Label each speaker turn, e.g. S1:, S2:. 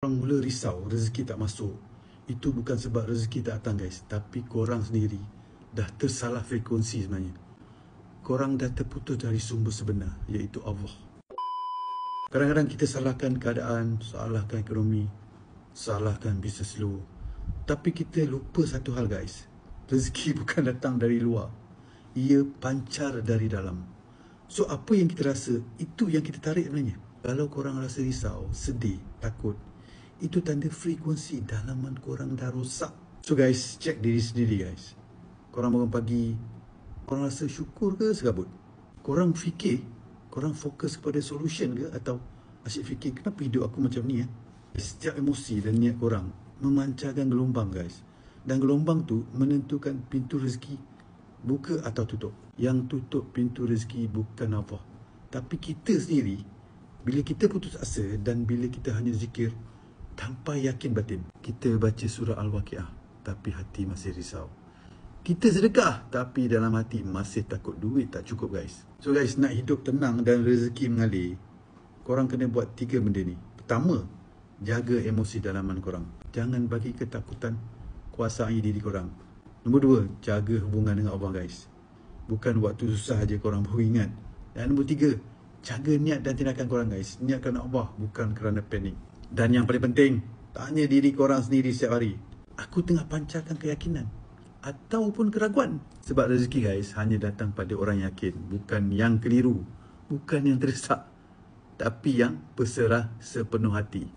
S1: Orang mula risau rezeki tak masuk. Itu bukan sebab rezeki tak datang guys, tapi korang sendiri dah tersalah frekuensi sebenarnya. Korang dah terputus dari sumber sebenar, iaitu Allah. Kadang-kadang kita salahkan keadaan, salahkan ekonomi, salahkan bisnes slow. Tapi kita lupa satu hal guys, rezeki bukan datang dari luar, ia pancar dari dalam. So apa yang kita rasa, itu yang kita tarik sebenarnya. Kalau korang rasa risau, sedih, takut, itu tanda frekuensi dalaman korang dah rosak. So guys, cek diri sendiri guys. Korang bangun pagi, korang rasa syukur ke segabut? Korang fikir, korang fokus kepada solution ke? Atau asyik fikir, kenapa hidup aku macam ni ya? Setiap emosi dan niat korang memancarkan gelombang guys. Dan gelombang tu menentukan pintu rezeki buka atau tutup. Yang tutup pintu rezeki bukan Allah, tapi kita sendiri. Bila kita putus asa dan bila kita hanya zikir tanpa yakin batin. Kita baca surah Al-Waqiah tapi hati masih risau. Kita sedekah tapi dalam hati masih takut duit tak cukup guys. So guys, nak hidup tenang dan rezeki mengalir, korang kena buat 3 benda ni. Pertama, jaga emosi dalaman korang. Jangan bagi ketakutan kuasai diri korang. Nombor 2, jaga hubungan dengan Allah guys. Bukan waktu susah aja korang baru ingat. Dan nombor 3, jaga niat dan tindakan korang guys. Niat kerana Allah, bukan kerana panik. Dan yang paling penting, tanya diri korang sendiri setiap hari, aku tengah pancarkan keyakinan ataupun keraguan? Sebab rezeki guys hanya datang pada orang yakin, bukan yang keliru, bukan yang terdesak, tapi yang berserah sepenuh hati.